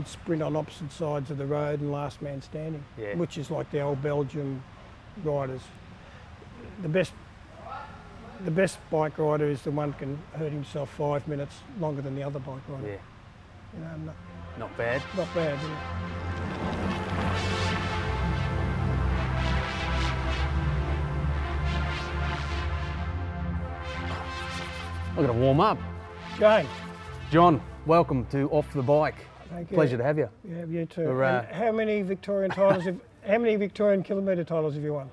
we'd sprint on opposite sides of the road and last man standing, which is like the old Belgium riders. The best bike rider is the one who can hurt himself 5 minutes longer than the other bike rider. Yeah. You know, Not bad. not bad. Yeah. I've got to warm up. Jane. John, welcome to Off the Bike. Thank you. Pleasure to have you. Yeah, you too. We're, How many Victorian titles? How many Victorian kilometre titles have you won?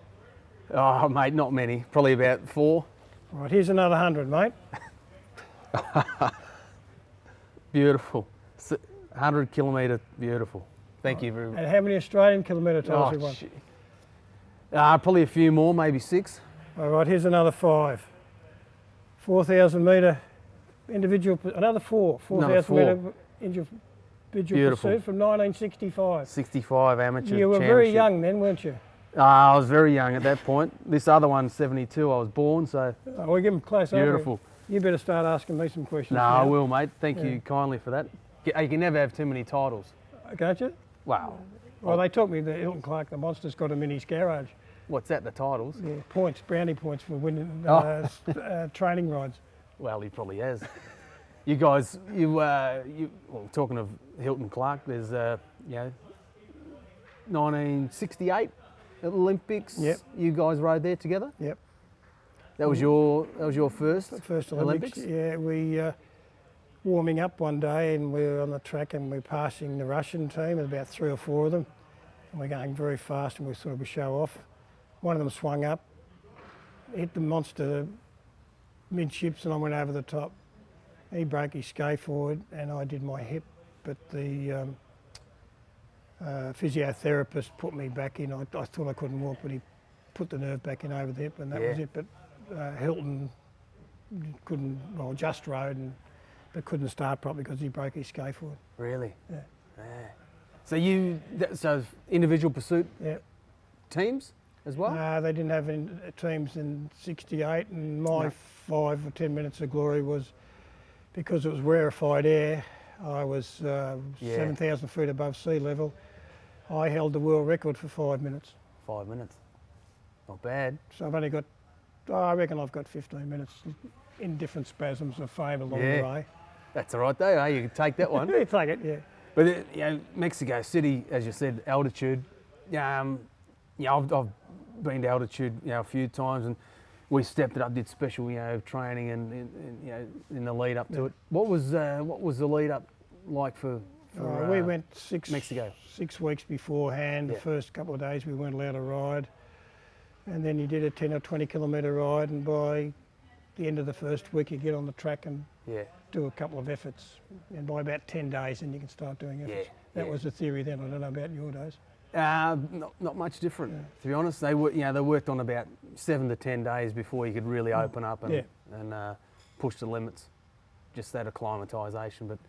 Oh, mate, not many. Probably about 4. Right, here's another 100, mate. Beautiful. 100 kilometre, beautiful. Thank you very much. And how many Australian kilometre titles have you won? Probably a few more, maybe 6. All right, here's another 5. 4,000 metre individual, another 4. 4,000 metre individual pursuit from 1965. 65 amateur You were very young then, weren't you? I was very young at that point. This other one's 72, I was born, so We'll give them close. beautiful. You better start asking me some questions. No, now. I will, mate. Thank you kindly for that. You can never have too many titles. Can't you? Wow. Well, they taught me that Hilton Clark, the Monster's got him in his garage. What's that, the titles? Yeah, points, brownie points for winning training rides. Well, he probably has. You guys, well, talking of Hilton Clark, there's, 1968 Olympics. Yep. You guys rode there together? Yep. That was your first Olympics. Yeah, we warming up one day and we were on the track and we're passing the Russian team, about 3 or 4 of them, and we're going very fast and we thought we'd show off. One of them swung up, hit the Monster midships and I went over the top. He broke his skate forward and I did my hip, but the physiotherapist put me back in. I thought I couldn't walk, but he put the nerve back in over the hip and that was it. But Hilton just rode but couldn't start properly because he broke his skate forward. Really? Yeah. So individual pursuit teams as well? No, they didn't have any teams in 68 and my 5 or 10 minutes of glory was because it was rarefied air. I was 7,000 feet above sea level. I held the world record for 5 minutes. 5 minutes. Not bad. So I've only got, I reckon I've got 15 minutes in different spasms of fame along the way. That's all right though, you can take that one. You take it, yeah. But Mexico City, as you said, altitude. I've been to altitude, a few times, and we stepped it up, did special, training and in the lead up to it. What was the lead up like for we went Mexico? 6 weeks beforehand. The first couple of days we weren't allowed to ride, and then you did a 10 or 20 kilometre ride, and by the end of the first week you get on the track and do a couple of efforts, and by about 10 days then you can start doing efforts. That was the theory then. I don't know about your days. Not much different, to be honest. They worked on about 7 to 10 days before you could really open up and push the limits. Just that acclimatisation,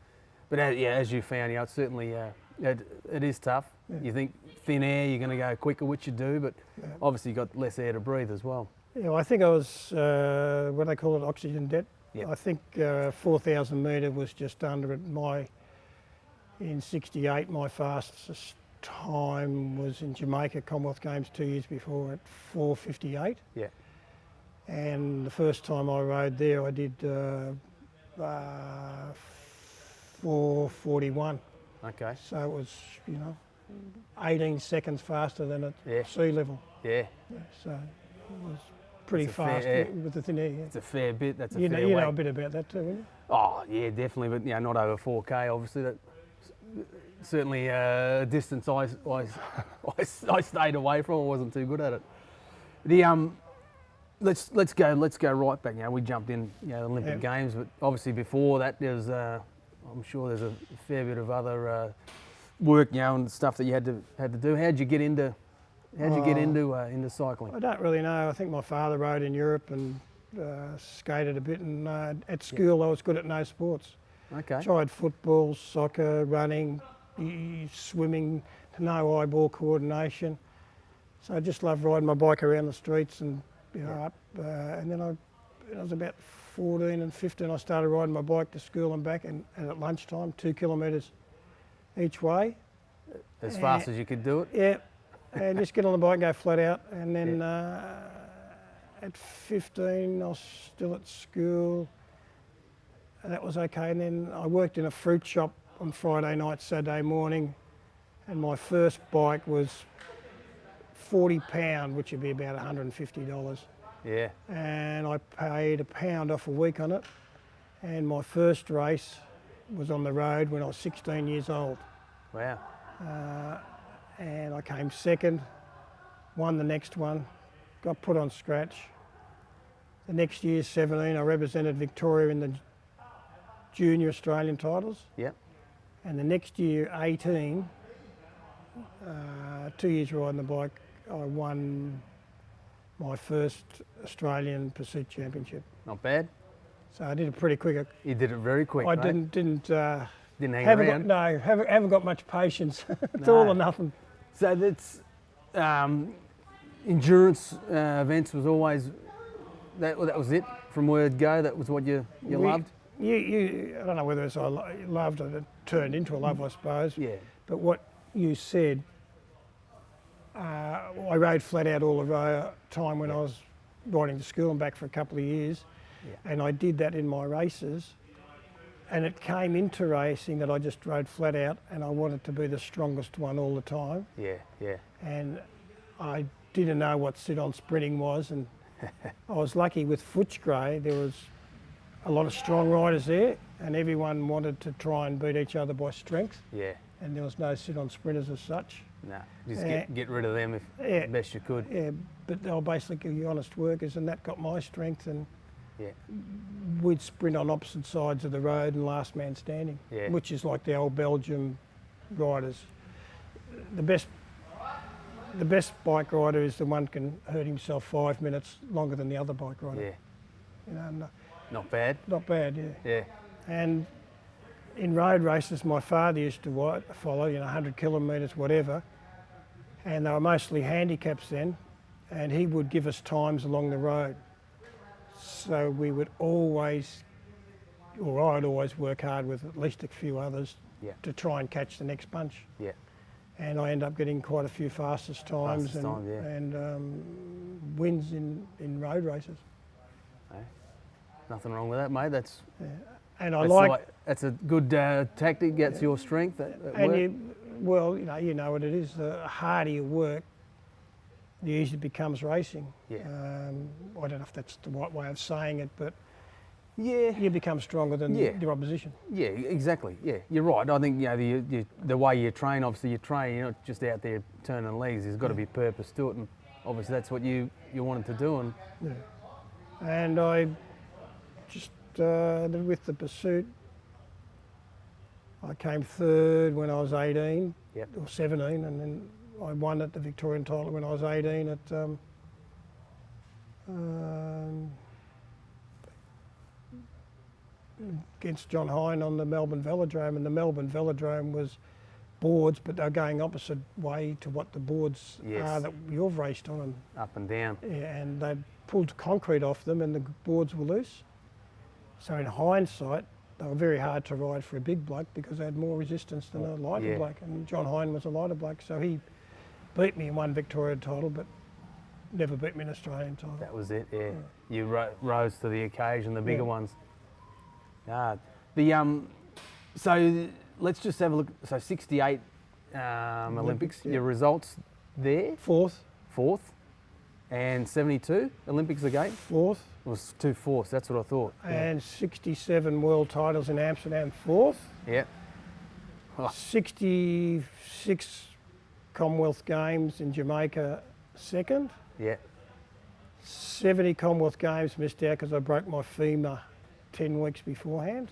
but as you found, it's certainly it is tough. You think thin air, you're going to go quicker, which you do, but obviously you've got less air to breathe as well. Yeah, I think I was what they call it, oxygen debt. I think 4,000 metre was just under it. In 68, my fastest time was in Jamaica, Commonwealth Games 2 years before at 4:58. Yeah. And the first time I rode there, I did 4:41. Okay. So it was, 18 seconds faster than at sea level. Yeah. So it was pretty fast with the thin air. Yeah. It's a fair bit. That's a fair fair You weight. know a bit about that too, don't you? Oh yeah, definitely, but not over 4K. Obviously, that certainly a distance I stayed away from. I wasn't too good at it. Let's go right back. We jumped in Olympic Games, but obviously before that there's I'm sure there's a fair bit of other work and stuff that you had to do. How'd you get into cycling? I don't really know. I think my father rode in Europe and skated a bit, and at school I was good at no sports. Okay. Tried football, soccer, running, swimming, no eyeball coordination. So I just loved riding my bike around the streets and up. And then I was about 14 and 15. I started riding my bike to school and back, and at lunchtime, 2 kilometres each way. As fast as you could do it? Yeah, and just get on the bike and go flat out. And then at 15, I was still at school, and that was okay. And then I worked in a fruit shop on Friday night, Saturday morning, and my first bike was £40, which would be about $150. Yeah. And I paid £1 off a week on it. And my first race was on the road when I was 16 years old. Wow. And I came second, won the next one, got put on scratch. The next year, 17, I represented Victoria in the junior Australian titles. Yep. And the next year, 18, 2 years riding the bike, I won my first Australian Pursuit Championship. Not bad. So I did it pretty quick. You did it very quick, I mate. didn't Didn't hang haven't around. haven't got much patience. It's No. all or nothing. So that's endurance events was always that was it from word go. That was what you loved. I don't know whether it's loved or it turned into a love, I suppose. Yeah. But what you said, I rode flat out all the time when I was riding to school and back for a couple of years, and I did that in my races. And it came into racing that I just rode flat out, and I wanted to be the strongest one all the time. Yeah, yeah. And I didn't know what sit-on sprinting was, and I was lucky with Footscray. There was a lot of strong riders there, and everyone wanted to try and beat each other by strength. Yeah. And there was no sit-on sprinters as such. No, just get rid of them if best you could. Yeah, but they were basically honest workers, and that got my strength. And Yeah. we'd sprint on opposite sides of the road and last man standing, Yeah. which is like the old Belgium riders. The best bike rider is the one who can hurt himself 5 minutes longer than the other bike rider. Yeah. You know, Not bad. not bad, yeah. Yeah. And in road races, my father used to follow, 100 kilometres, whatever, and they were mostly handicaps then, and he would give us times along the road. So we would always, or I'd always work hard with at least a few others to try and catch the next bunch. Yeah. And I end up getting quite a few fastest times yeah. and wins in road races. Hey, nothing wrong with that, mate. That's And that's a good tactic. Gets your strength. That work. you know what it is. The harder you work, the easier it becomes racing. Yeah. I don't know if that's the right way of saying it, but Yeah. you become stronger than your opposition. Yeah, exactly. Yeah, you're right. I think the way you train, obviously you train, you're not just out there turning legs. There's got to be purpose to it, and obviously that's what you wanted to do. And And I just with the pursuit, I came third when I was 18 or 17, and then I won at the Victorian title when I was 18 at against John Hine on the Melbourne Velodrome, and the Melbourne Velodrome was boards, but they're going opposite way to what the boards are that you've raced on. up and down. Yeah, and they pulled concrete off them and the boards were loose. So in hindsight, they were very hard to ride for a big bloke because they had more resistance than a lighter bloke, and John Hine was a lighter bloke, so he beat me in one Victorian title, but never beat me in Australian title. That was it. Yeah, you rose to the occasion, the bigger ones. So let's just have a look. So 68 Olympics. Your results there? Fourth, and 72 Olympics again. fourth, It was 2 fourths. That's what I thought. and 67 world titles in Amsterdam, fourth. Yeah. 66 Commonwealth Games in Jamaica, second. Yeah. 70 Commonwealth Games missed out because I broke my femur 10 weeks beforehand.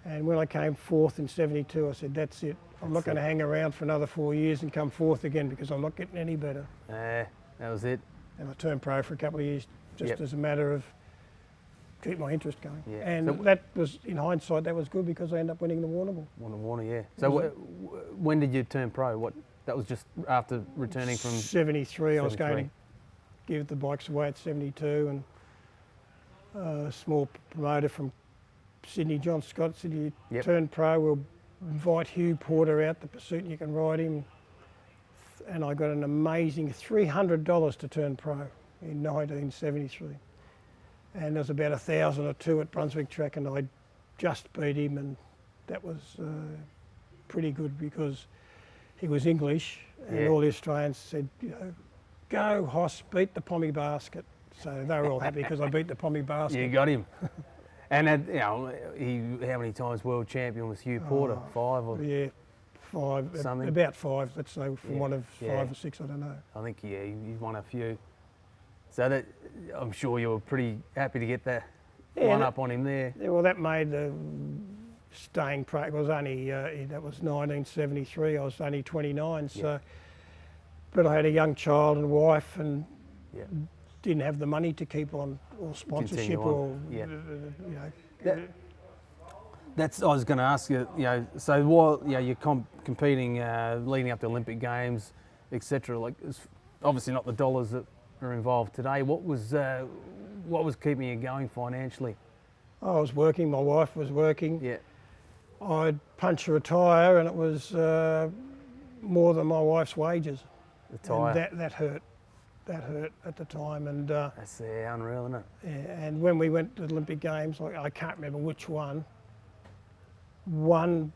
And when I came fourth in 72, I said, that's it. I'm not going to hang around for another 4 years and come fourth again because I'm not getting any better. That was it. And I turned pro for a couple of years just as a matter of keep my interest going. Yeah. And So that was, in hindsight, that was good because I ended up winning the Warrnambool. Warner, yeah. So when did you turn pro? That was just after returning from 73. I was going to give the bikes away at 72, and a small promoter from Sydney, John Scott, said, you turned pro, we'll invite Hugh Porter out the pursuit and you can ride him. And I got an amazing $300 to turn pro in 1973. And there was about 1,000 or 2 at Brunswick track, and I just beat him, and that was pretty good because he was English, and all the Australians said, you know, go Hoss, beat the pommy basket. So they were all happy because I beat the pommy basket. You got him. And you know, how many times world champion was Hugh Porter? 5 or? Yeah, 5, something? about 5, let's say, from one of 5 or 6, I don't know. I think, yeah, he won a few. So that, I'm sure you were pretty happy to get that one up on him there. Yeah, well, that made the staying pro. It was only, that was 1973, I was only 29, so. But I had a young child and wife and didn't have the money to keep on, or sponsorship, or, you know. That's, I was going to ask you, you know, so while you're competing, leading up to Olympic Games, etc., like, it's obviously not the dollars that are involved today. What was keeping you going financially? I was working, my wife was working. Yeah. I'd punch her a tyre and it was more than my wife's wages. The tyre. And that hurt. That hurt at the time. And that's unreal, isn't it? Yeah, and when we went to the Olympic Games, I can't remember which one. One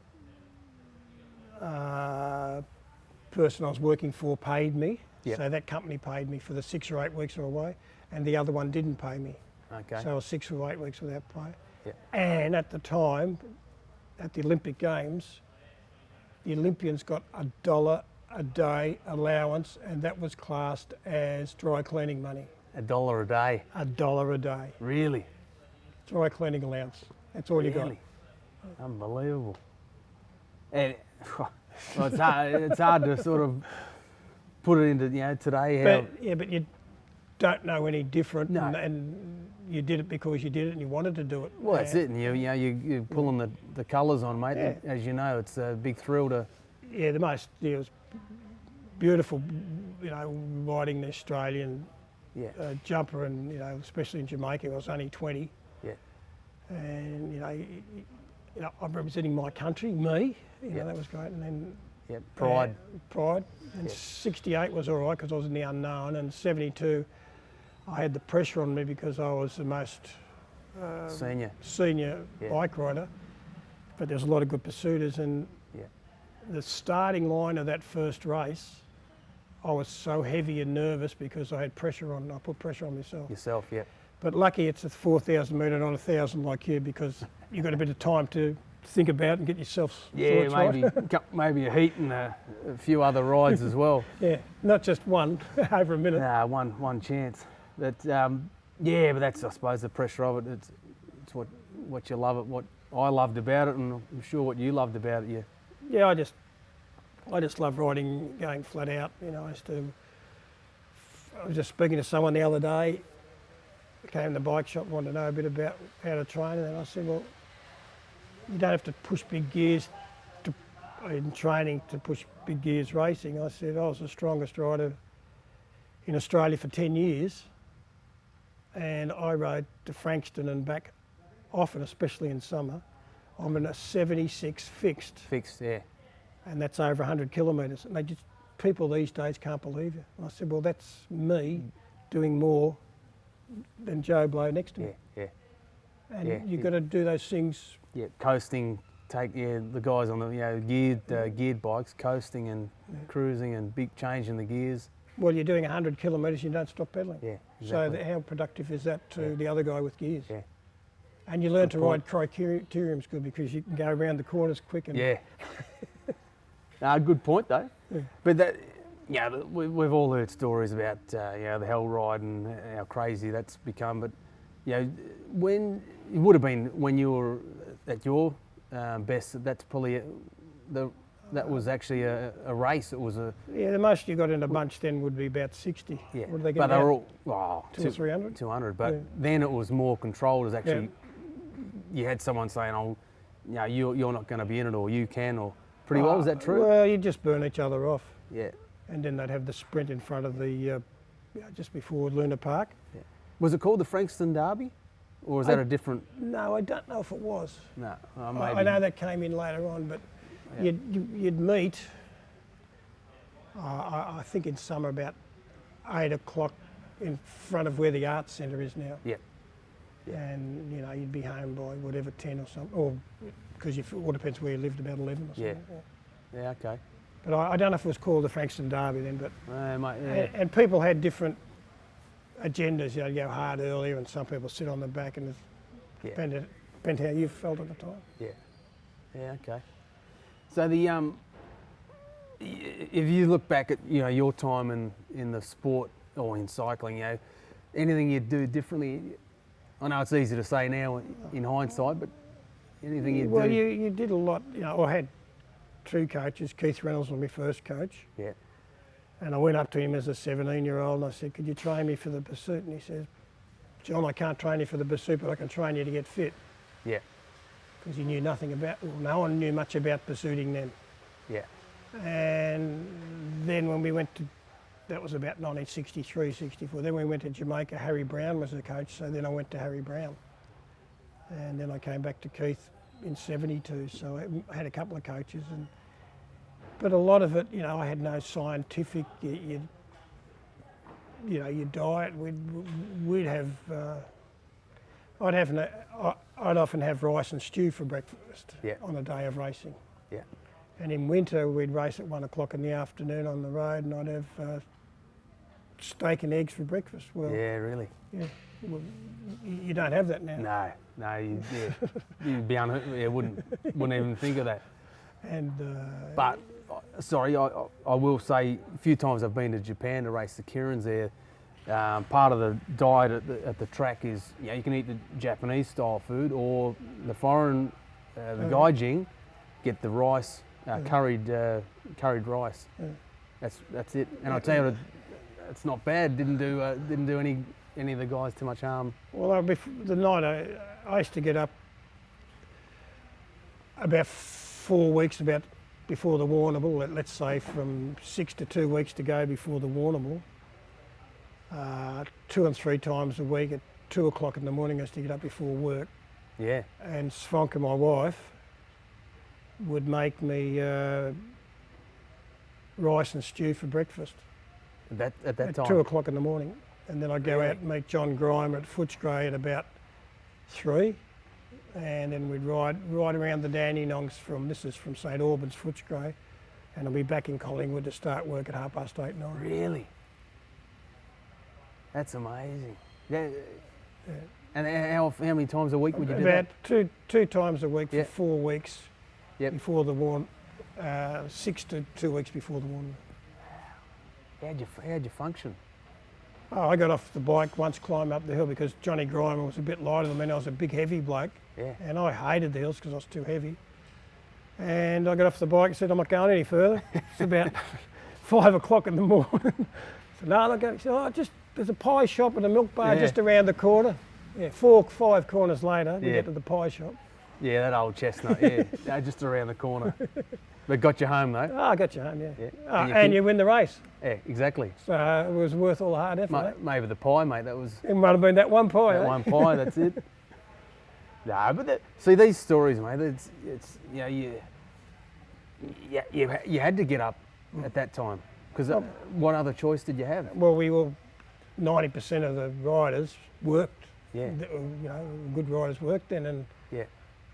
person I was working for paid me. So that company paid me for the 6 or 8 weeks we were away, and the other one didn't pay me. Okay. So I was 6 or 8 weeks without pay. Yeah. And at the time, at the Olympic Games, the Olympians got $1 a day allowance, and that was classed as dry cleaning money. $1 a day? $1 a day. Really? Dry cleaning allowance. That's all you got. Unbelievable. And well, it's hard to sort of put it into, you know, today. But you don't know any different, No. and you did it because you did it and you wanted to do it. Well, that's it, and you're pulling the colours on, mate. Yeah. As you know, it's a big thrill to. Yeah, it was beautiful, you know, riding the Australian jumper, and you know, especially in Jamaica. I was only 20. Yeah. And you know, I'm representing my country, me. You know, that was great, and then. Yeah, pride. Pride. And 68 was all right because I was in the unknown, and 72, I had the pressure on me because I was the most senior bike rider. But there's a lot of good pursuiters, and the starting line of that first race, I was so heavy and nervous because I had pressure on. I put pressure on myself. Yourself, yeah. But lucky it's a 4,000 metre, not 1,000 like you, because you've got a bit of time to think about and get yourself thoughts right. maybe a heat and a few other rides as well. Yeah, not just one over a minute. Nah, one chance. But but that's, I suppose, the pressure of it. It's what you love it, what I loved about it, and I'm sure what you loved about it. Yeah, I just love riding, going flat out. You know, I was just speaking to someone the other day. Came to the bike shop, wanted to know a bit about how to train, and I said, well, you don't have to push big gears in training to push big gears racing. I said, I was the strongest rider in Australia for 10 years, and I rode to Frankston and back often, especially in summer. I'm in a 76 fixed. Fixed, yeah. And that's over 100 kilometres. And people these days can't believe you. And I said, well, that's me doing more than Joe Blow next to me. Yeah. And you've got to do those things. Yeah, coasting, the guys on the geared bikes, coasting and cruising and big change in the gears. Well, you're doing 100 kilometres, you don't stop pedalling. Yeah, exactly. So how productive is that to the other guy with gears? Yeah. And you learn to ride criteriums good because you can go around the corners quick. And good point though. Yeah. But that, we've all heard stories about the hell ride and how crazy that's become. But when it would have been when you were at your best, that's probably that was actually a race. It was a the most you got in a bunch then would be about 60. Yeah, what did they get? But they were all 200 or 300. 200. But then it was more controlled. It was actually you had someone saying, "Oh, you're not going to be in it, or you can," or pretty well. Was that true? Well, you just burn each other off. Yeah. And then they'd have the sprint in front of the just before Luna Park. Yeah. Was it called the Frankston Derby, or was that a different? No, I don't know if it was. No, I know that came in later on, but you'd meet, I think in summer about 8 o'clock in front of where the arts centre is now. Yep. And, you know, you'd be home by whatever, 10 or something, or because it all depends where you lived, about 11 or something. Yeah, okay. But I don't know if it was called the Frankston Derby then, but Mate, and people had different agendas. You know, you go hard earlier, and some people sit on the back, and it depended how you felt at the time. Yeah, okay. So the if you look back at, you know, your time in the sport or in cycling, you know, anything you'd do differently? I know it's easy to say now in hindsight, but anything you'd do? Well, you did a lot. You know, I had 2 coaches. Keith Reynolds was my first coach. Yeah. And I went up to him as a 17-year-old and I said, "Could you train me for the pursuit?" And he says, "John, I can't train you for the pursuit, but I can train you to get fit." Yeah. Because he knew nothing about, well, no one knew much about pursuiting then. Yeah. And then when we went to, that was about 1963, 64, then we went to Jamaica, Harry Brown was the coach, so then I went to Harry Brown. And then I came back to Keith in 72, so I had a couple of coaches. But a lot of it, you know, I had no scientific, you know, your diet, we'd have, I'd often have rice and stew for breakfast on a day of racing. Yeah. And in winter, we'd race at 1 o'clock in the afternoon on the road, and I'd have steak and eggs for breakfast. Well, Yeah, really. yeah, well, you don't have that now. No, you'd be wouldn't even think of that. And But sorry, I will say a few times I've been to Japan to race the Kirins there. Part of the diet at the track is, you know, you can eat the Japanese style food or the foreign, the gaijin, get the rice, curried rice. That's it. And I'll tell you, it's not bad. Didn't do any of the guys too much harm. well, the night I used to get up about 4 weeks before the Warrnambool, let's say from 6 to 2 weeks to go before the Warrnambool. 2 and 3 times a week at 2 o'clock in the morning I used to get up before work. Yeah. And Svonka, my wife, would make me rice and stew for breakfast. At that time? 2 o'clock in the morning. And then I'd go out and meet John Grimer at Footscray at about 3. And then we'd ride around the Dandenongs this is from St Albans, Footscray. And I'll be back in Collingwood to start work at 8:30, 9. Really? That's amazing. Yeah. And how many times a week would you do that? About two times a week for 4 weeks before the war, 6 to 2 weeks before the war. How'd you function? Oh, I got off the bike once, climbed up the hill because Johnny Grimer was a bit lighter than me and I was a big heavy bloke. Yeah. And I hated the hills because I was too heavy. And I got off the bike and said, "I'm not going any further." It's about 5 o'clock in the morning. So no, I'm not going. He said, "Oh, there's a pie shop and a milk bar just around the corner." Yeah, 5 corners later, we get to the pie shop. Yeah, that old chestnut, yeah. Just around the corner. But got you home though? Oh, I got you home, yeah. And you win the race. Yeah, exactly. So it was worth all the hard effort. Maybe the pie, mate, that was... It might have been that one pie, One pie, that's it. No, but see, these stories, mate, it's you know, you had to get up at that time. Because what other choice did you have? Well, 90% of the riders worked. Yeah. You know, good riders worked then, and yeah.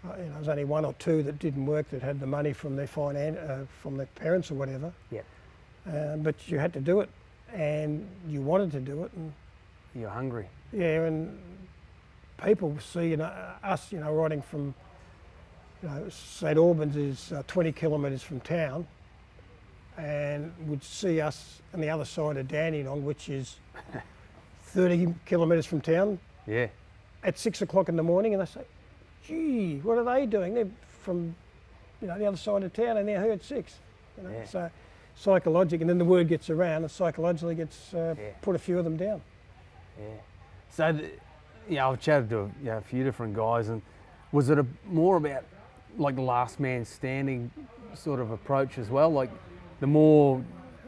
You know, there was only 1 or 2 that didn't work that had the money from their from their parents or whatever. Yeah. But you had to do it, and you wanted to do it, and you're hungry. Yeah, and people see us, riding from, St Albans is 20 kilometres from town, and would see us on the other side of Dandenong, which is 30 kilometres from town. Yeah. At 6 o'clock in the morning, and they say, "Gee, what are they doing? They're from, the other side of town, and they're here at 6." Yeah. So psychologically, and then the word gets around, and psychologically gets put a few of them down. Yeah. So, I've chatted to a few different guys, and was it more about like the last man standing sort of approach as well? Like the more,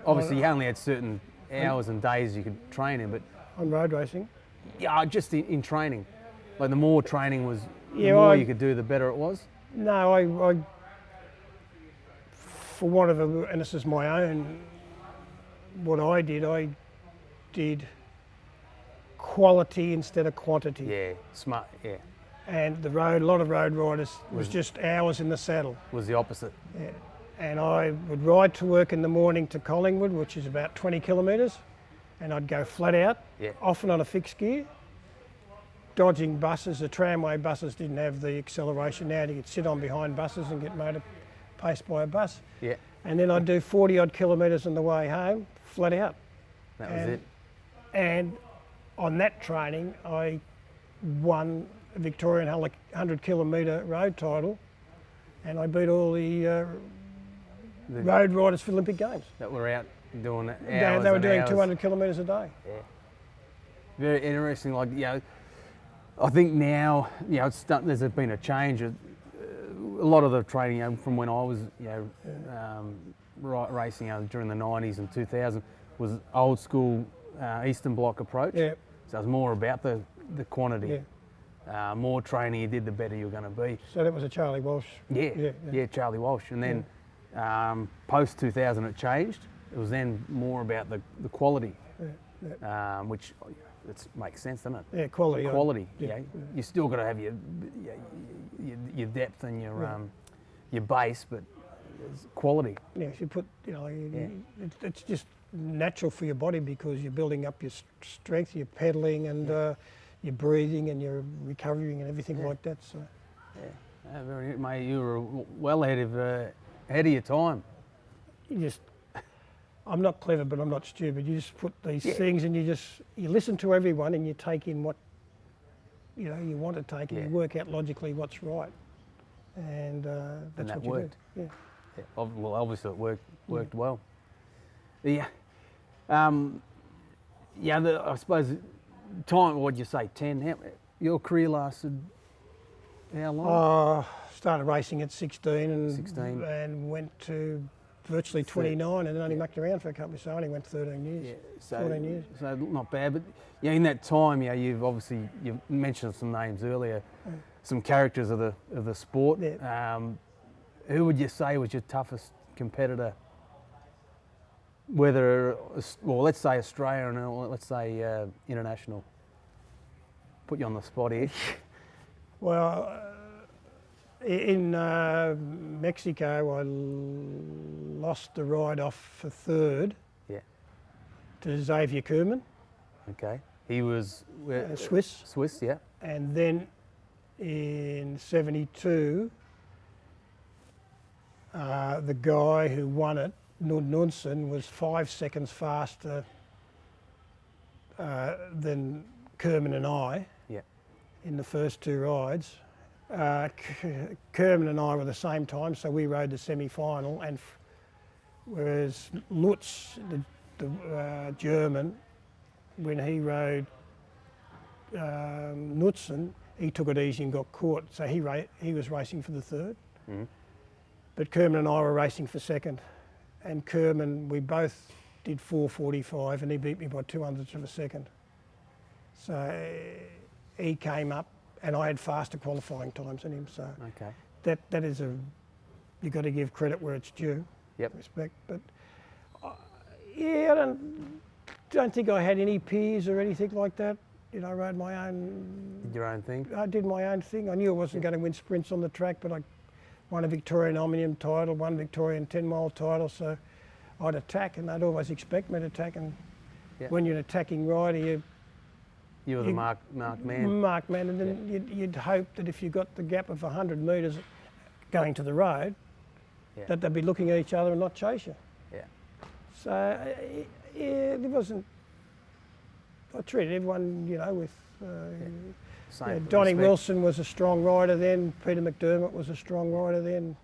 obviously you only had certain hours and days you could train in, but on road racing. Yeah, just in training. Like the more training was, the more you could do, the better it was. No, for want of a, and this is my own, what I did quality instead of quantity. Yeah, smart, yeah. And a lot of road riders was just hours in the saddle. Was the opposite. Yeah. And I would ride to work in the morning to Collingwood, which is about 20 kilometres, and I'd go flat out, often on a fixed gear, dodging buses. The tramway buses didn't have the acceleration now. You could sit on behind buses and get motor paced by a bus. Yeah. And then I'd do 40 odd kilometres on the way home, flat out. That was it. And on that training, I won a Victorian 100 kilometre road title, and I beat all the road riders for Olympic Games. That were out doing hours. They were and doing hours. 200 kilometres a day. Yeah. Very interesting. Like, you know, I think now, you know, there's been a change. A lot of the training, you know, from when I was, you know, racing during the 90s and 2000 was old school Eastern Bloc approach. Yeah. So it was more about the quantity. Yeah. More training you did, the better you're going to be. So that was a Charlie Walsh. Yeah, Charlie Walsh. And then post 2000 it changed. It was then more about the quality, which makes sense, doesn't it? Yeah, quality. Quality. Yeah. You still got to have your depth and your base, but it's quality. Yeah, if you put, you know, it's just natural for your body because you're building up your strength, you're pedaling and you're breathing and you're recovering and everything like that. So. Yeah, very, mate, you were well ahead of your time. You just, I'm not clever, but I'm not stupid. You just put these things and you listen to everyone and you take in what, you know, you want to take and you work out logically what's right. And that's that what worked. you do. Yeah. Well, obviously it worked well. Yeah. I suppose time, what'd you say, 10? Your career lasted how long? Started racing at 16 and went to virtually 29 and then only mucked around for a couple of years, so I only went 13 years, 14 years. So not bad, but in that time, you've mentioned some names earlier, some characters of the sport. Yeah. Who would you say was your toughest competitor? Whether, well, let's say Australia and let's say international. Put you on the spot here. Well, in Mexico, I lost the ride off for third to Xavier Kerman. Okay. He was Swiss. Swiss, yeah. And then in 72, the guy who won it, Knudsen, was 5 seconds faster than Kerman and I in the first two rides. Kerman and I were the same time, so we rode the semi-final, and whereas Lutz, the German, when he rode Knudsen, he took it easy and got caught, so he was racing for the third. Mm-hmm. But Kerman and I were racing for second, and Kerman, we both did 4:45 and he beat me by 200ths of a second. So he came up and I had faster qualifying times than him, so that is you've got to give credit where it's due. Respect. But I don't think I had any peers or anything like that. You know, I rode my own. Did your own thing? I did my own thing. I knew I wasn't going to win sprints on the track, but I won a Victorian Omnium title, one Victorian 10-mile title, so I'd attack and they'd always expect me to attack. And when you're an attacking rider, you were the marked man. Marked man, and then you'd hope that if you got the gap of 100 metres going to the road, that they'd be looking at each other and not chase you. Yeah. So, it wasn't. I treated everyone, you know, with. Donnie Wilson was a strong rider then. Peter McDermott was a strong rider then.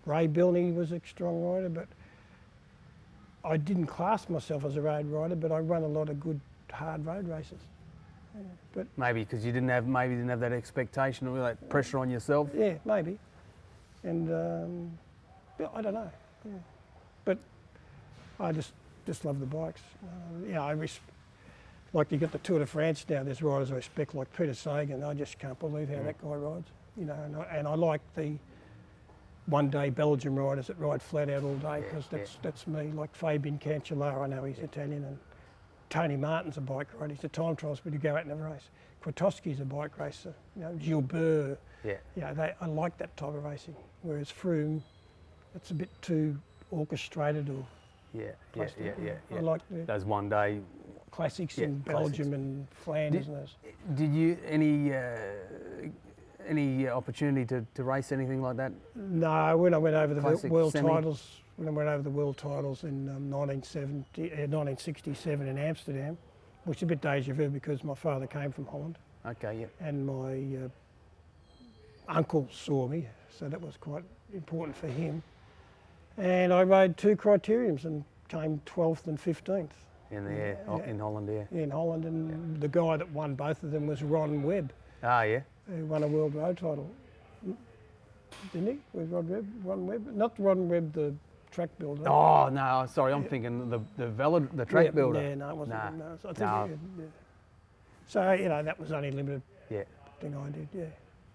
Ray Bilney was a strong rider, but I didn't class myself as a road rider, but I run a lot of good, hard road races. Yeah, but maybe because you didn't have that expectation or that pressure on yourself. Yeah, maybe. And I don't know. Yeah. But I just love the bikes. Like you got the Tour de France now. There's riders I respect like Peter Sagan. I just can't believe how that guy rides. You know, and I like the one-day Belgian riders that ride flat out all day, because that's me. Like Fabian Cancellara, I know he's Italian, and Tony Martin's a bike rider. He's a time trialist, but he go out in a race. Kwiatkowski's a bike racer. You know, Gilbert. I like that type of racing. Whereas Froome, it's a bit too orchestrated or. I like those one-day classics in Belgium and Flanders and those. Did you any opportunity to race anything like that? No, when I went over the Classic world semi? titles, when I went over the world titles in 1967 in Amsterdam, which is a bit deja vu because my father came from Holland. Okay, yeah. And my uncle saw me, so that was quite important for him. And I rode 2 criteriums and came 12th and 15th. In Holland, yeah. In Holland, and the guy that won both of them was Ron Webb. Ah, yeah. Who won a world road title. Didn't he? Was Ron Webb? Not Ron Webb, the track builder. Oh, no, sorry, I'm thinking the track builder. Yeah, no, it wasn't. Nah. No, so I think So, you know, that was only a limited thing I did,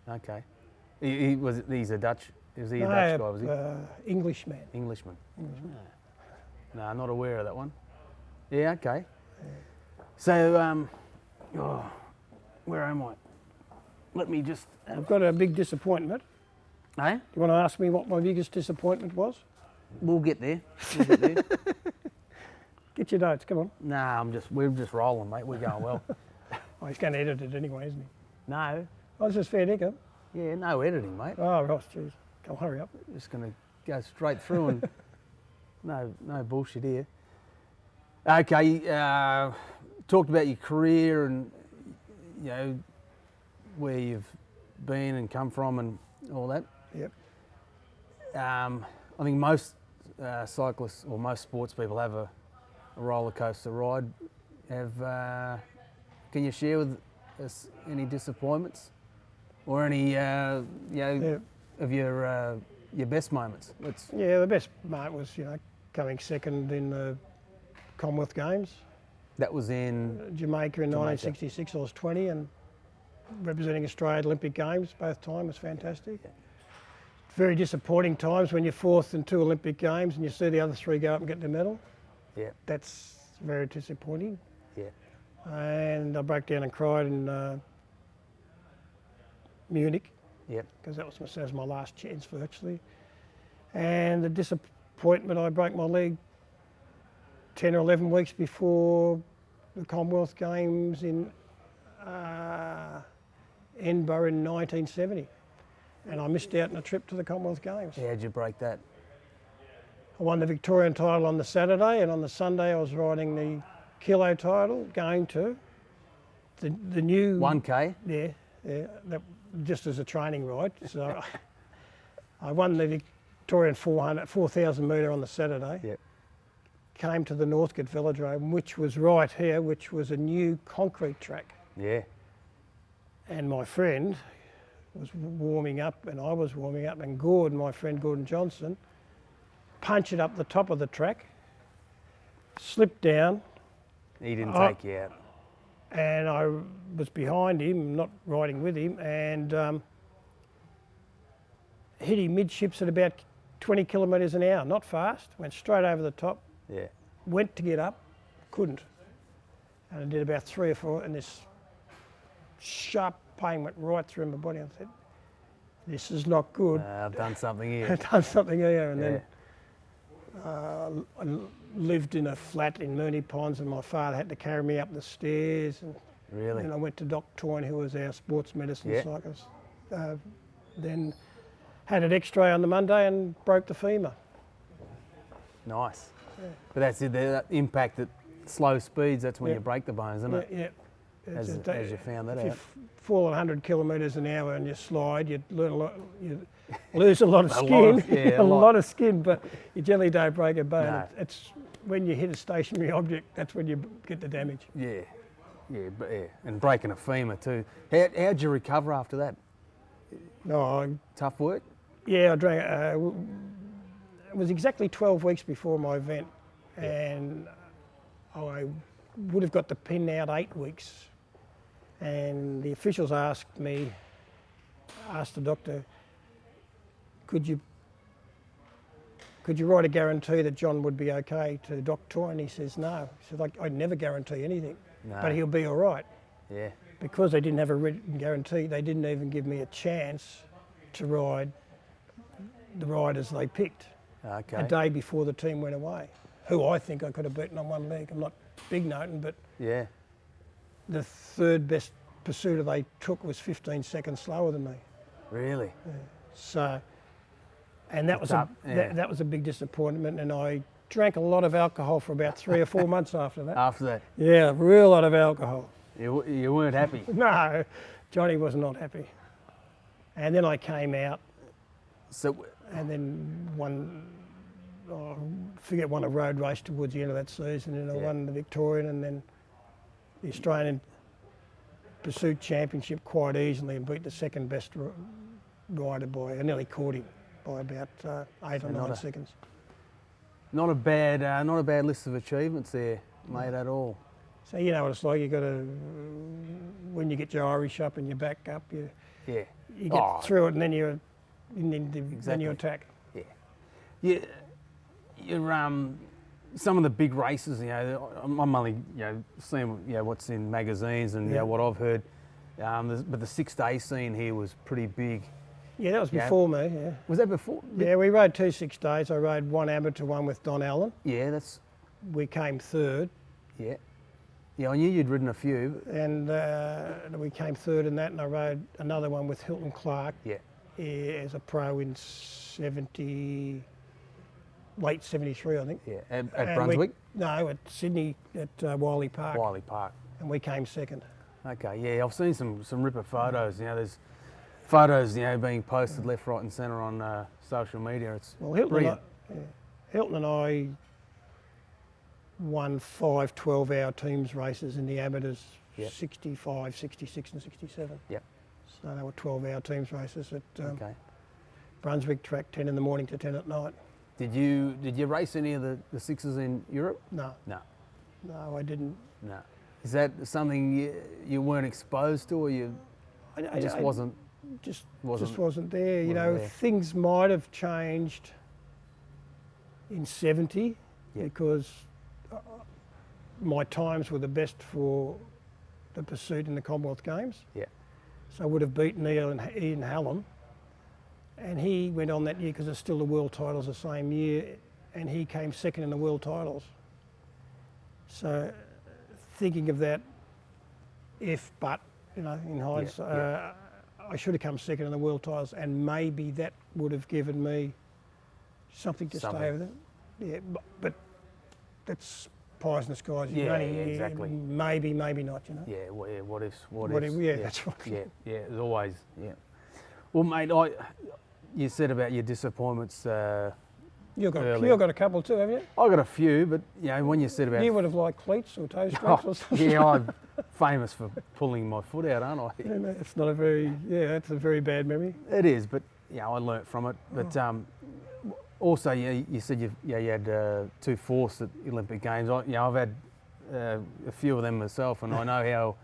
Okay. He's a Dutch. Was he a No, Dutch guy? Was he? Englishman. Englishman. No, not aware of that one. Yeah, okay. So, where am I? Let me just. I've got a big disappointment. Eh? You want to ask me what my biggest disappointment was? We'll get there. Get your notes, come on. Nah, we're just rolling, mate. We're going well. Oh, he's going to edit it anyway, isn't he? No. Oh, this is fair dinkum. Yeah, no editing, mate. Oh, Ross, jeez. Come, hurry up. Just going to go straight through and no bullshit here. Okay, talked about your career and, you know, where you've been and come from and all that. Yep. I think most cyclists or most sports people have a roller coaster ride. Can you share with us any disappointments or any of your best moments? The best moment was, you know, coming second in the Commonwealth Games. That was in Jamaica in 1966. I was 20 and representing Australia at Olympic Games both times was fantastic. Yeah. Very disappointing times when you're 4th in 2 Olympic Games and you see the other 3 go up and get the medal. Yeah. That's very disappointing. Yeah. And I broke down and cried in Munich. Yeah. Because that was my last chance virtually. And the disappointment, I broke my leg 10 or 11 weeks before the Commonwealth Games in Edinburgh in 1970. And I missed out on a trip to the Commonwealth Games. How'd you break that? I won the Victorian title on the Saturday, and on the Sunday I was riding the kilo title, going to the new 1K? Yeah, that, just as a training ride. So I won the Victorian 4,000 metre on the Saturday. Yep. Came to the Northcote Velodrome, which was right here, which was a new concrete track. Yeah. And my friend was warming up, and I was warming up, and Gordon, my friend Gordon Johnson, punched up the top of the track, slipped down. He didn't take you out. And I was behind him, not riding with him, and hit him midships at about 20 kilometres an hour, not fast, went straight over the top. Yeah. Went to get up, couldn't. And I did about 3 or 4, and this sharp pain went right through my body. I said, this is not good. I've done something here. I've done something here. And then I lived in a flat in Mooney Ponds, and my father had to carry me up the stairs. And Really? then I went to Doc Toyne, who was our sports medicine cyclist. Then had an X-ray on the Monday and broke the femur. Nice. Yeah. But that's it, that impact at slow speeds, that's when you break the bones, isn't it? Yeah. As you found that if out. you fall 100 kilometres an hour and you slide, you learn a lot. You lose a lot of skin, a lot of skin, but you generally don't break a bone. No. It's when you hit a stationary object, that's when you get the damage. Yeah, and breaking a femur too. How'd you recover after that? No, Tough work? yeah, I drank. It was exactly 12 weeks before my event, and I would have got the pin out 8 weeks. And the officials asked the doctor, could you could you write a guarantee that John would be okay to the doctor? And he says, no. He said, I'd never guarantee anything, No. but he'll be all right. Yeah. Because they didn't have a written guarantee, they didn't even give me a chance to ride the riders they picked Okay. a day before the team went away, who I think I could have beaten on one leg. I'm not big noting, but Yeah. the third best pursuiter they took was 15 seconds slower than me. Really? So, and that was Tough, yeah. that was a big disappointment, and I drank a lot of alcohol for about 3 or 4 months after that. After that, Yeah, a real lot of alcohol. you weren't happy. No, Johnny was not happy. And then I came out, So, and then won a road race towards the end of that season, and I Yeah. won the Victorian and then the Australian Pursuit Championship quite easily and beat the second best rider by, I nearly caught him by about 8 or 9 seconds. not a bad list of achievements there, mate, at all. So you know what it's like, you got to, when you get your Irish up and your back up, you Yeah. get through it and then Exactly. you attack. Yeah. You're some of the big races, you know, I'm only seeing what's in magazines and what I've heard. But the 6-day scene here was pretty big. Yeah, that was before me, yeah. Was that before? Yeah, we rode 2 6 days. I rode one amateur, one with Don Allen. Yeah, that's We came third, yeah. Yeah, I knew you'd ridden a few. and we came third in that, and I rode another one with Hilton Clark Yeah. as a pro in late 73, I think. Yeah. At And Brunswick? No, at Sydney at Wiley Park, Wiley Park. and we came second. Okay, yeah, I've seen some ripper photos. You know, there's photos being posted left, right, and centre on social media. It's brilliant. Hilton and I won 5 12-hour teams races in the amateurs, Yep. 65, 66 and 67. Yep. So they were 12-hour temes races at Okay. Brunswick track, 10 in the morning to 10 at night. Did you race any of the sixes in Europe? No, No, no, I didn't. no. Is that something you weren't exposed to, or it just wasn't? Just Wasn't- wasn't there. You wasn't know, there. things might have changed in 70 Yeah. because my times were the best for the pursuit in the Commonwealth Games. Yeah. So I would have beaten Ian Hallam. And he went on that year because it's still the world titles the same year, and he came second in the world titles. So thinking of that, in hindsight, I should have come second in the world titles, and maybe that would have given me something to stay with it. Yeah, but that's pies in the skies. You Yeah, exactly. Maybe, maybe not, you know. Yeah, what ifs? Yeah, that's right. Yeah, there's always, yeah. Well, mate, you said about your disappointments. You've earlier. got a couple too, haven't you? I got a few, but when you said about You would have liked cleats or toe straps or something. yeah, I'm famous for pulling my foot out, aren't I? Yeah, no, it's not a very, that's a very bad memory. It is, but I learnt from it. But also, you said you had 2 fourths at Olympic Games. I've had a few of them myself, and I know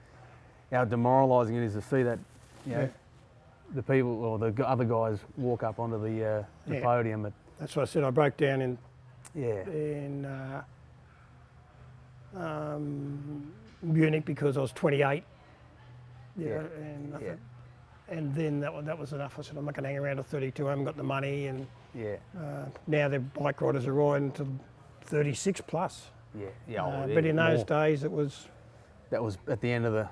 how demoralising it is to see that. The people or the other guys walk up onto the podium. That's what I said. I broke down in Munich because I was 28. And then that was enough. I said, I'm not going to hang around to 32. I haven't got the money, and now the bike riders are riding to 36 plus. But in those days, it was. That was at the end of the.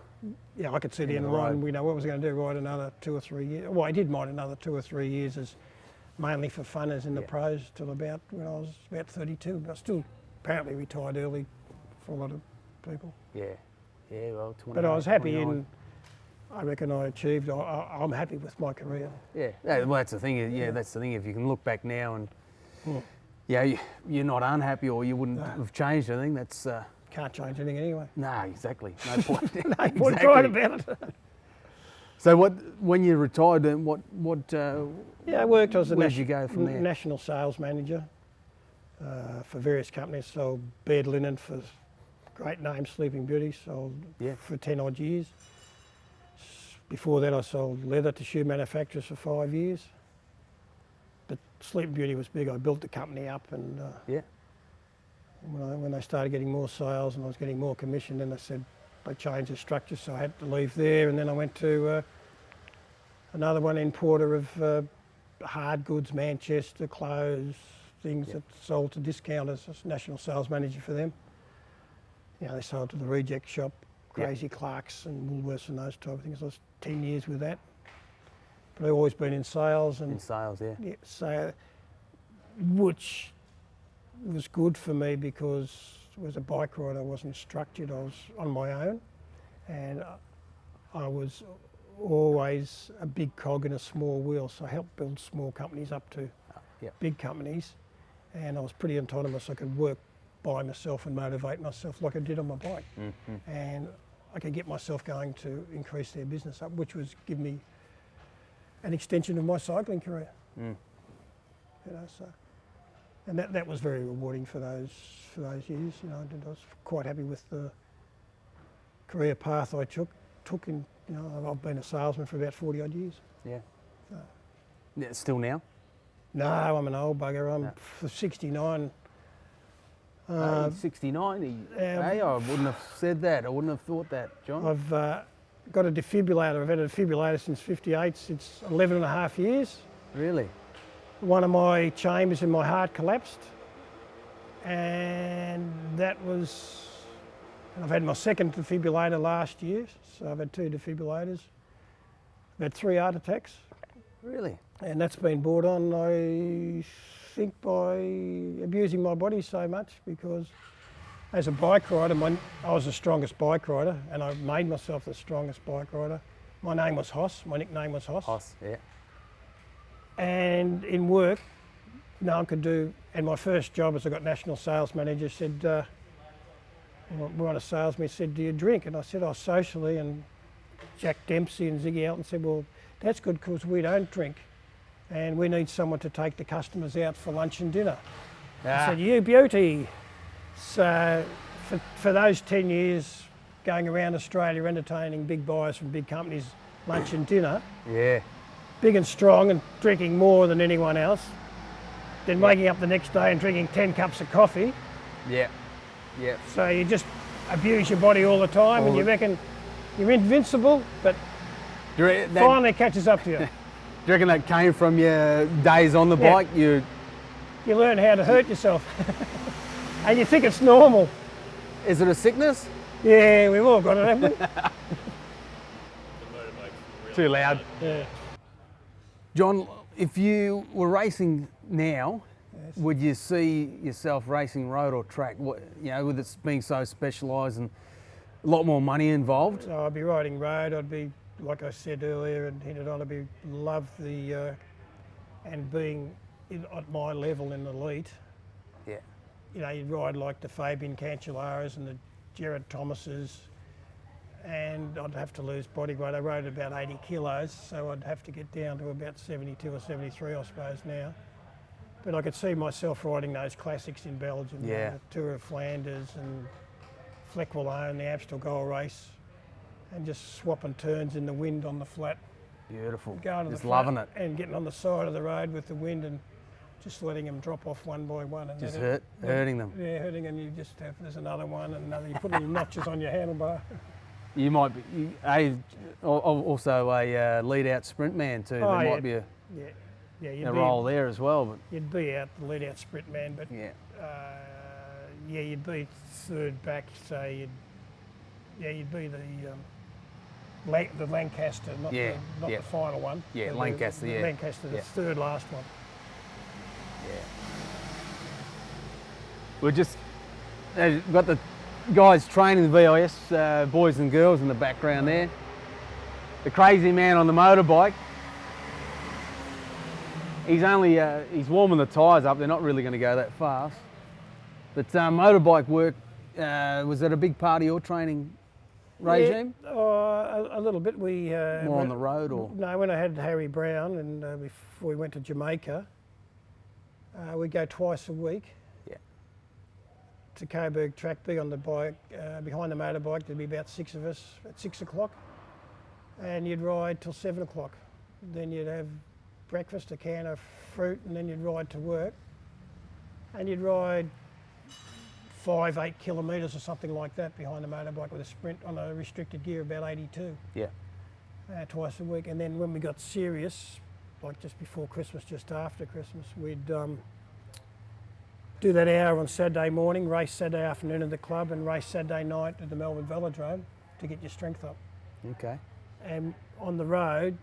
Yeah, I could see the end of the line. We know what was going to do. Ride another 2 or 3 years. Well, I did ride another 2 or 3 years as mainly for fun, as in the pros, till about when I was about 32. But I still apparently retired early for a lot of people. Yeah, well, 20. But I was happy in. I reckon I achieved. I'm happy with my career. Yeah, well, that's the thing. That's the thing. If you can look back now and you're not unhappy or you wouldn't have changed anything, that's. Can't change anything anyway. No, exactly. No point. No point crying about it. So when you retired, then what? I worked as a where'd you go from there? national sales manager for various companies. Sold bed linen for great names, Sleeping Beauty. Sold for 10 odd years. Before that, I sold leather to shoe manufacturers for 5 years. But Sleeping Beauty was big. I built the company up, and Yeah. when they started getting more sales and I was getting more commission, then they changed the structure, so I had to leave there, and then I went to another one importer of hard goods, Manchester, clothes, things that sold to discounters. I was national sales manager for them. You know, they sold to the reject shop, Crazy Clarks and Woolworths and those type of things. I was 10 years with that. But I've always been in sales. In sales, yeah. Yeah, so, which was good for me because as a bike rider I wasn't structured, I was on my own, and I was always a big cog in a small wheel, so I helped build small companies up to big companies, and I was pretty autonomous. I could work by myself and motivate myself like I did on my bike, and I could get myself going to increase their business up, which was give me an extension of my cycling career. You know, so, and that was very rewarding for those years. You know, I was quite happy with the career path I took in. You know, I've been a salesman for about 40 odd years. Yeah. So. Yeah. Still now? No, I'm an old bugger. I'm 69. 69? Hey, I wouldn't have said that. I wouldn't have thought that, John. I've got a defibrillator. I've had a defibrillator since 58, since 11 and a half years. Really? One of my chambers in my heart collapsed, and I've had my second defibrillator last year, so I've had 2 defibrillators. I've had 3 heart attacks. Really? And that's been brought on, I think, by abusing my body so much, because as a bike rider, I was the strongest bike rider, and I made myself the strongest bike rider. My name was Hoss, my nickname was Hoss. Hoss, yeah. And in work, no one could do, and my first job as I got national sales manager said, we want a salesman, he said, do you drink? And I said, oh, socially, and Jack Dempsey and Ziggy Elton said, well, that's good because we don't drink, and we need someone to take the customers out for lunch and dinner. I said, you beauty. So for those 10 years going around Australia entertaining big buyers from big companies, lunch and dinner, Yeah. big and strong and drinking more than anyone else, then waking up the next day and drinking 10 cups of coffee. Yeah. Yeah. So you just abuse your body all the time and you reckon you're invincible, but finally it catches up to you. Do you reckon that came from your days on the bike? You learn how to hurt yourself. And you think it's normal. Is it a sickness? Yeah, we've all got it, haven't we? Too loud. Yeah. John, if you were racing now, would you see yourself racing road or track? What, you know, with it being so specialised and a lot more money involved? So I'd be riding road. I'd be, like I said earlier and hinted on, love the and being at my level in the elite. Yeah. You know, you'd ride like the Fabian Cancellara's and the Gerard Thomases, and I'd have to lose body weight. I rode about 80 kilos, so I'd have to get down to about 72 or 73, I suppose, now. But I could see myself riding those classics in Belgium, yeah. The Tour of Flanders and Fleck Wallone, the Amstel Gold Race, and just swapping turns in the wind on the flat. Beautiful. Going to just the loving it. And getting on the side of the road with the wind and just letting them drop off one by one. And just hurting them. Yeah, hurting, and you just have, there's another one and another. You put little notches on your handlebar. You might be also a lead-out sprint man too. Oh, there might be a role there as well. But you'd be out the lead-out sprint man, but you'd be third back. So you'd be the Lancaster, not the final one. Yeah, Lancaster. The Lancaster, the third last one. Yeah. We're just got the guys training the VIS, boys and girls in the background there. The crazy man on the motorbike. He's warming the tyres up. They're not really going to go that fast. But motorbike work, was that a big part of your training regime? Yeah, a little bit. We more on the road, or no? When I had Harry Brown and before we went to Jamaica, we'd go twice a week. Yeah. To Coburg Track, be on the bike behind the motorbike. There'd be about 6 of us at 6 o'clock, and you'd ride till 7 o'clock. Then you'd have breakfast, a can of fruit, and then you'd ride to work. And you'd ride 5-8 kilometres or something like that behind the motorbike with a sprint on a restricted gear about 82. Yeah. Twice a week. And then when we got serious, like just before Christmas, just after Christmas, we'd do that hour on Saturday morning, race Saturday afternoon at the club, and race Saturday night at the Melbourne Velodrome to get your strength up. Okay. And on the road,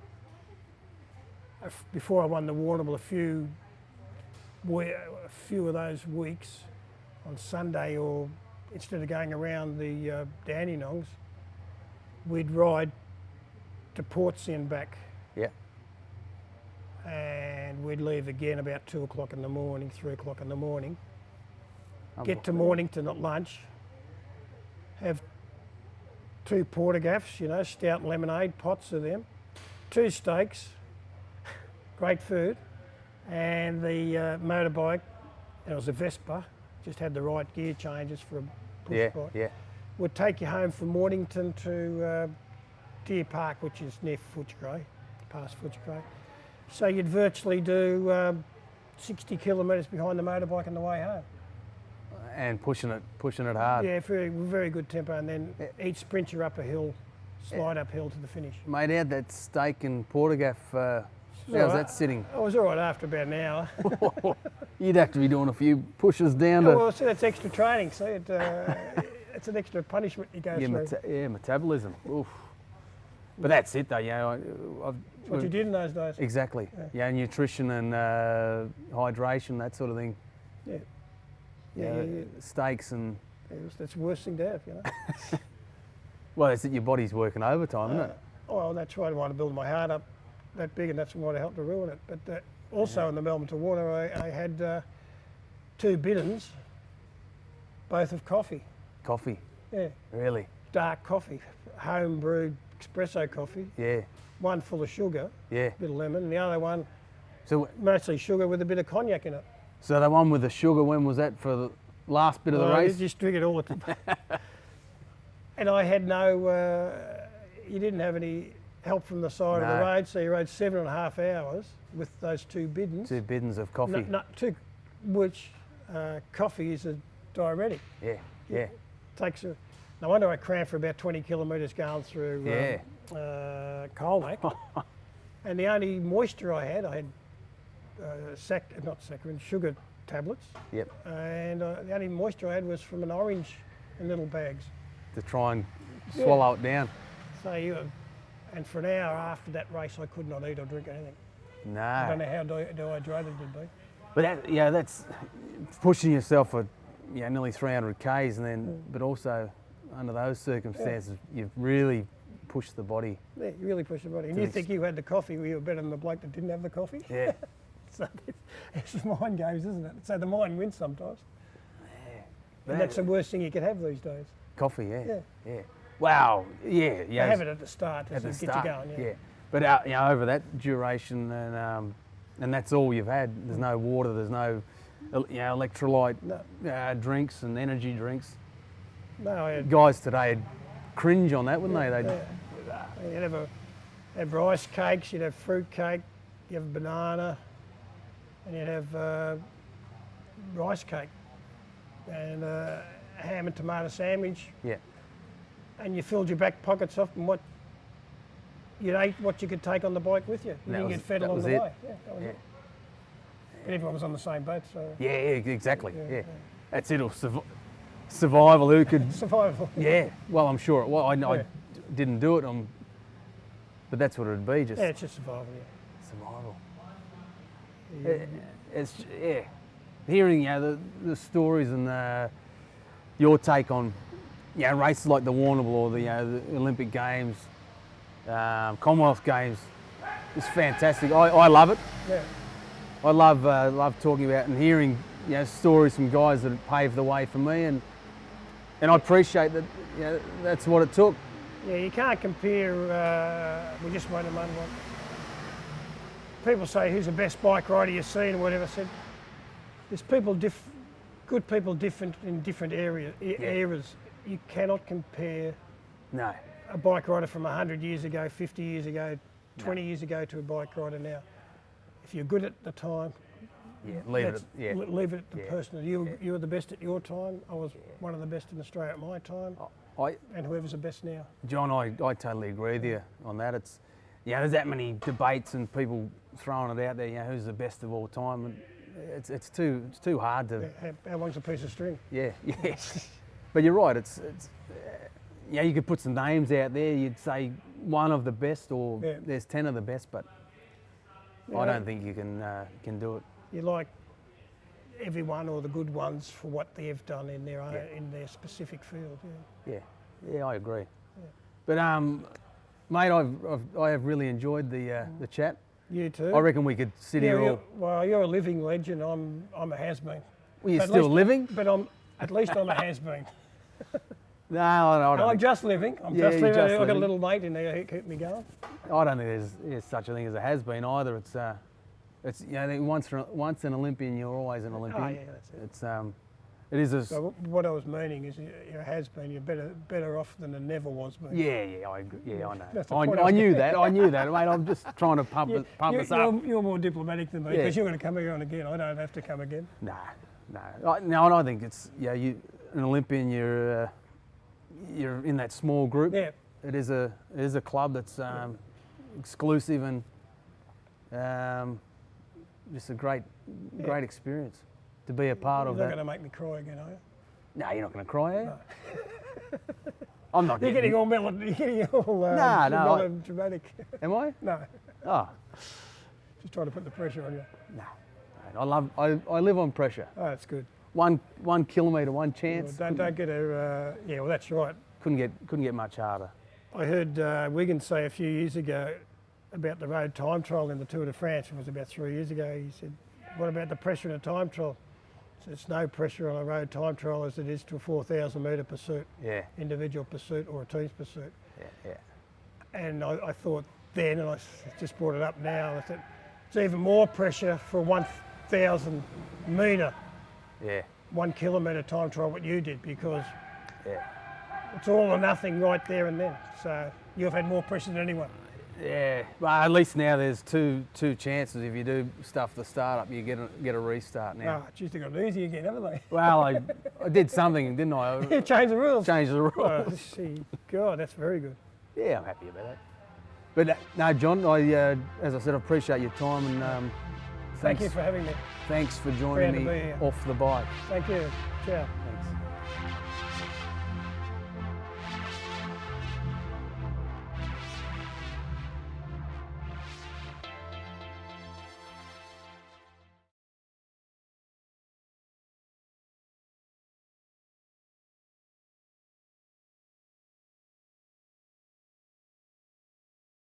before I won the Warrnambool, a few of those weeks on Sunday, or instead of going around the Dandenongs, we'd ride to Portsea and back. Yeah. And we'd leave again about 2 o'clock in the morning, 3 o'clock in the morning. Get to Mornington at lunch, have 2 portergaffs, you know, stout and lemonade, pots of them, 2 steaks, great food, and the motorbike, and it was a Vespa, just had the right gear changes for a push bike. Yeah. Would take you home from Mornington to Deer Park, which is near Footscray, past Footscray. So you'd virtually do 60 kilometres behind the motorbike on the way home. And pushing it hard. Yeah, very good tempo, and then each sprint you're up a hill, slide uphill to the finish. Mate, how'd that steak and portergaff, how's that sitting? I was all right after about an hour. You'd have to be doing a few pushes down to... Well, see, that's extra training, see, it's an extra punishment you go through. Metabolism. Oof. But that's it though, you know. That's what you did in those days. Exactly. Yeah, nutrition and hydration, that sort of thing. Yeah. Yeah. Steaks and... That's the worst thing to have, you know. Well, it's that your body's working overtime, isn't it? Well, that's why I want to build my heart up that big, and that's what helped to ruin it. But also in the Melbourne to Warner, I had 2 biddens, both of coffee. Coffee? Yeah. Really? Dark coffee, home brewed espresso coffee. Yeah. One full of sugar, yeah, a bit of lemon, and the other one so mostly sugar with a bit of cognac in it. So the one with the sugar, when was that, for the last bit of the race? You just drink it all the time. And I had no, you didn't have any help from the side of the road, so you rode 7.5 hours with those 2 biddens. 2 biddens of coffee. Which coffee is a diuretic. Yeah. Takes a. No wonder I cramped for about 20 kilometres going through Colmac. And the only moisture I had sugar tablets. Yep. And the only moisture I had was from an orange in little bags. To try and swallow it down. So and for an hour after that race, I could not eat or drink anything. No. I don't know how dehydrated it'd be. But that's pushing yourself for nearly 300 Ks, and then but also under those circumstances, you've really pushed the body. Yeah, you really pushed the body. And you think you had the coffee, you were better than the bloke that didn't have the coffee? Yeah. So it's mind games, isn't it? So the mind wins sometimes. Yeah. And that's the worst thing you could have these days. Coffee, yeah. Wow, yeah. You have it at the start to get you going. Yeah. But over that duration, and that's all you've had. There's no water. There's no, electrolyte drinks and energy drinks. No, guys today would cringe on that, wouldn't they? You'd have rice cakes. You'd have fruit cake. You have a banana, and you'd have rice cake, and ham and tomato sandwich. Yeah. And you filled your back pockets up, and what you ate, what you could take on the bike with you. You didn't get fed along the way. Yeah, that was it. And everyone was on the same boat, so. Yeah, exactly. Yeah. That's it. Survival. Who could? Survival. Yeah. Well, I'm sure it was. I didn't do it. But that's what it would be. Just. Yeah, it's just survival. Yeah. Survival. It's hearing the stories and your take on races like the Warrnambool or the Olympic Games, Commonwealth Games. It's fantastic. I love it. Yeah. I love talking about and hearing stories from guys that have paved the way for me, and I appreciate that. That's what it took. Yeah, you can't compare. We just won a month. People say, "Who's the best bike rider you've seen?" or whatever. I said, "There's good people different in different eras. You cannot compare a bike rider from 100 years ago, 50 years ago, 20 years ago to a bike rider now. if you're good at the time, leave it. leave it to personal. You were the best at your time. I was one of the best in Australia at my time, and whoever's the best now. John, I totally agree with you on that. It's there's that many debates and people throwing it out there. Who's the best of all time? And it's too hard to. How long's a piece of string? Yeah. But you're right. It's you could put some names out there. You'd say one of the best, or there's 10 of the best, but I don't think you can do it. You like everyone or the good ones for what they've done in their own, in their specific field. Yeah, I agree. But mate, I have really enjoyed the chat. You too. I reckon we could sit here all. Well, you're a living legend. I'm a has-been. Well, you're still living? But at least I'm a has-been. No, I'm just living. I'm just living. I've got a little mate in there who keep me going. I don't think there's such a thing as a has-been either. It's once an Olympian, you're always an Olympian. Oh, yeah, that's it. It is a. So what I was meaning is, you're a has-been. You're better off than a never was been. Yeah, I agree. Yeah, I know. That's I knew that. I knew that, mate. I'm just trying to pump us up. You're more diplomatic than me because you're going to come here on again. I don't have to come again. No. No, I think it's you an Olympian. You're in that small group. Yeah. It is a club that's exclusive and just a great experience to be a part of that. You're not going to make me cry again, are you? No, you're not going to cry, are you? No. I'm not. You're getting all mellow. You're getting all dramatic. Am I? No. Oh. Just trying to put the pressure on you. No. I live on pressure. Oh, that's good. 1 kilometre, one chance. Well, don't get a. Well, that's right. Couldn't get much harder. I heard Wiggins say a few years ago about the road time trial in the Tour de France. It was about 3 years ago. He said, "What about the pressure in a time trial?" So it's no pressure on a road time trial as it is to a 4,000 metre pursuit. Yeah. Individual pursuit or a team's pursuit. Yeah. And I thought then, and I just brought it up now, I thought it's even more pressure for a 1,000 metre. Yeah. 1 kilometre time trial what you did, because Yeah. it's all or nothing right there and then. So you've had more pressure than anyone. Yeah, well, at least now there's two chances. If you do stuff the start up, you get a restart now. Oh, geez, they got it easy again, haven't they? Well, I did something, didn't I? You changed the rules. Changed the rules. Oh, see, God, that's very good. Yeah, I'm happy about that. But no, John, as I said, I appreciate your time and Thank you for having me. Thanks for joining me off the bike. Thank you. Ciao.